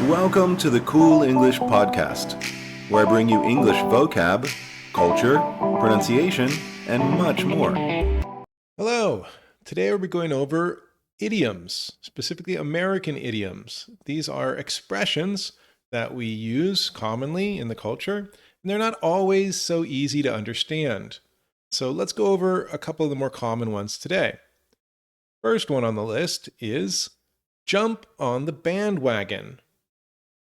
Welcome to the Cool English Podcast, where I bring you English vocab, culture, pronunciation, and much more. Hello. Today we'll be going over idioms, specifically American idioms. These are expressions that we use commonly in the culture, and they're not always so easy to understand. So let's go over a couple of the more common ones today. First one on the list is jump on the bandwagon.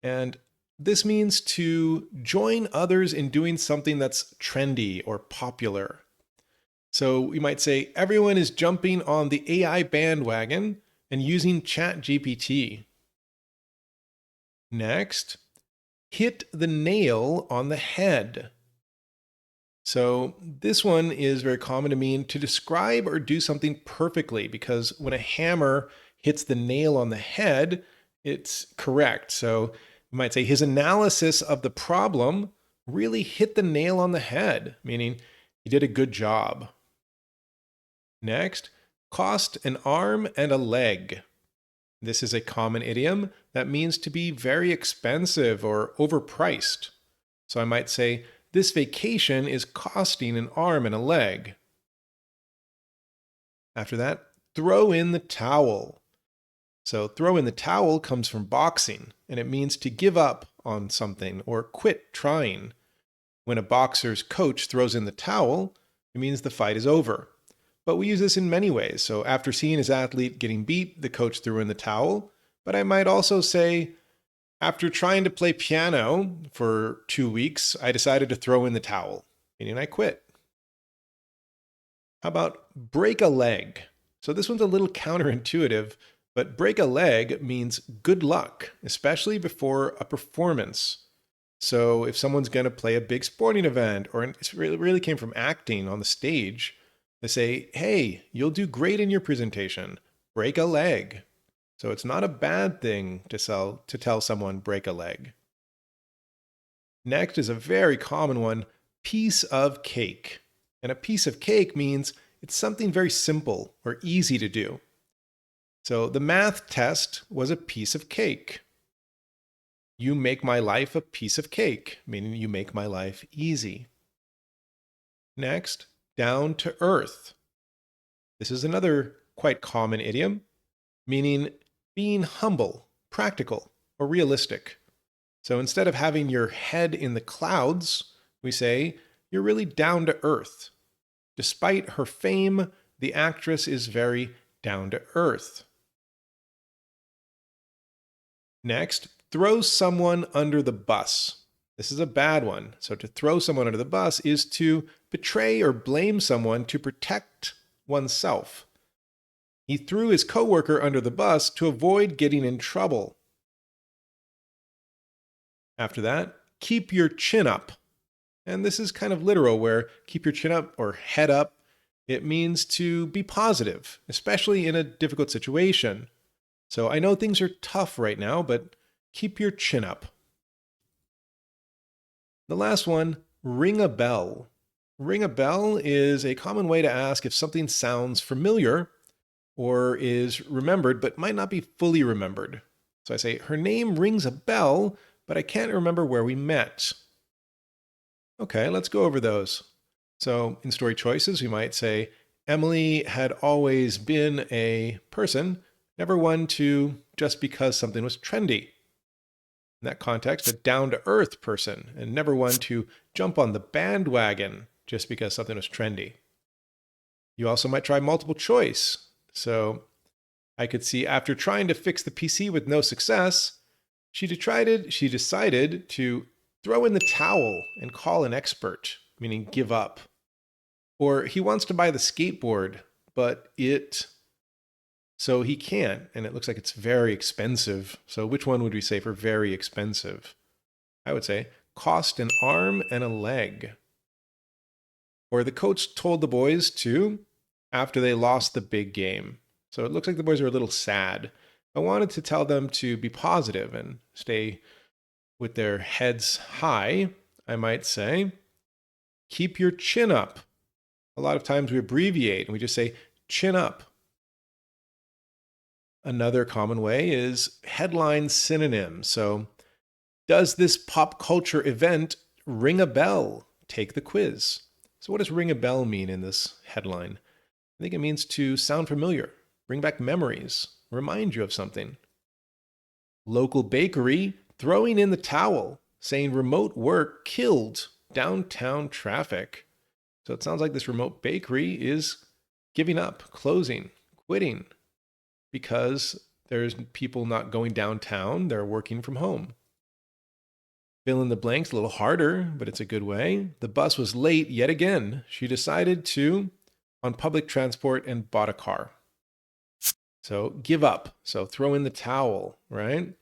And this means to join others in doing something that's trendy or popular. So we might say everyone is jumping on the AI bandwagon and using ChatGPT. Next, hit the nail on the head. So this one is very common to mean to describe or do something perfectly, because when a hammer hits the nail on the head, it's correct. So you might say his analysis of the problem really hit the nail on the head, meaning he did a good job. Next, cost an arm and a leg. This is a common idiom that means to be very expensive or overpriced. So I might say, this vacation is costing an arm and a leg. After that, throw in the towel. So throw in the towel comes from boxing, and it means to give up on something or quit trying. When a boxer's coach throws in the towel, it means the fight is over. But we use this in many ways. So after seeing his athlete getting beat, the coach threw in the towel. But I might also say, after trying to play piano for 2 weeks, I decided to throw in the towel, meaning I quit. How about break a leg? So this one's a little counterintuitive, but break a leg means good luck, especially before a performance. So if someone's going to play a big sporting event, or it really came from acting on the stage, they say, hey, you'll do great in your presentation. Break a leg. So it's not a bad thing to tell someone break a leg. Next is a very common one, piece of cake. And a piece of cake means it's something very simple or easy to do. So the math test was a piece of cake. You make my life a piece of cake, meaning you make my life easy. Next, down to earth. This is another quite common idiom, meaning being humble, practical, or realistic. So instead of having your head in the clouds, we say you're really down to earth. Despite her fame, the actress is very down to earth. Next, throw someone under the bus. This is a bad one. So to throw someone under the bus is to betray or blame someone to protect oneself. He threw his coworker under the bus to avoid getting in trouble. After that, keep your chin up. And this is kind of literal, where keep your chin up or head up, it means to be positive, especially in a difficult situation. So I know things are tough right now, but keep your chin up. The last one, ring a bell. Ring a bell is a common way to ask if something sounds familiar or is remembered but might not be fully remembered. So I say, her name rings a bell, but I can't remember where we met. Okay, let's go over those. So in story choices, we might say, Emily had always been a person, never one to just because something was trendy. In that context, a down-to-earth person, and never one to jump on the bandwagon just because something was trendy. You also might try multiple choice. So I could see after trying to fix the PC with no success, she decided to throw in the towel and call an expert, meaning give up. Or he wants to buy the skateboard, but so he can, and it looks like it's very expensive. So which one would we say for very expensive? I would say cost an arm and a leg. Or the coach told the boys to after they lost the big game. So it looks like the boys are a little sad. I wanted to tell them to be positive and stay with their heads high. I might say, keep your chin up. A lot of times we abbreviate and we just say chin up. Another common way is headline synonym. So, does this pop culture event ring a bell? Take the quiz. So, what does ring a bell mean in this headline? I think it means to sound familiar, bring back memories, remind you of something. Local bakery throwing in the towel, saying remote work killed downtown traffic. So it sounds like this remote bakery is giving up, closing, quitting, because there's people not going downtown, they're working from home. Fill in the blanks a little harder, but it's a good way. The bus was late yet again. She decided to on public transport and bought a car. So give up. So throw in the towel, right?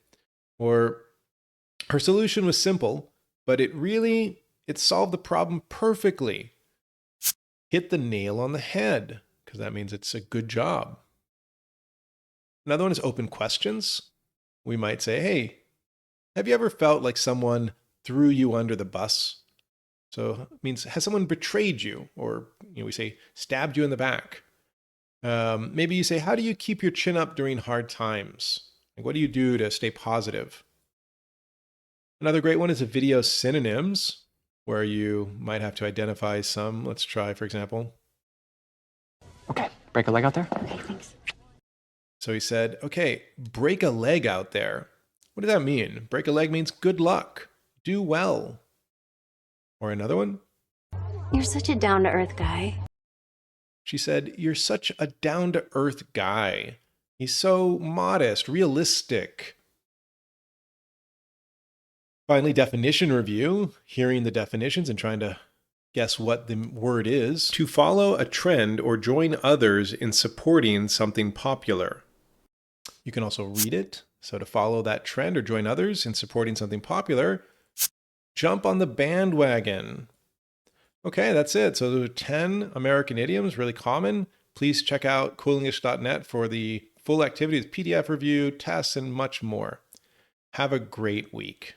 Or her solution was simple, but it solved the problem perfectly. Hit the nail on the head, because that means it's a good job. Another one is open questions. We might say, hey, have you ever felt like someone threw you under the bus? So it means, has someone betrayed you? Or we say, stabbed you in the back. Maybe you say, how do you keep your chin up during hard times? Like, what do you do to stay positive? Another great one is a video synonyms, where you might have to identify some. Let's try, for example. Okay, break a leg out there. Okay, thanks. So he said, okay, break a leg out there. What does that mean? Break a leg means good luck, do well. Or another one. You're such a down-to-earth guy. She said, you're such a down-to-earth guy. He's so modest, realistic. Finally, definition review, hearing the definitions and trying to guess what the word is. To follow a trend or join others in supporting something popular. You can also read it. So to follow that trend or join others in supporting something popular, jump on the bandwagon. Okay, that's it. So those are 10 American idioms, really common. Please check out coolenglish.net for the full activities, PDF review, tests, and much more. Have a great week.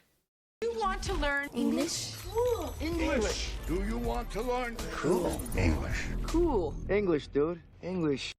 You want to learn English? Cool. English. Do you want to learn cool English? Cool. English, dude. English.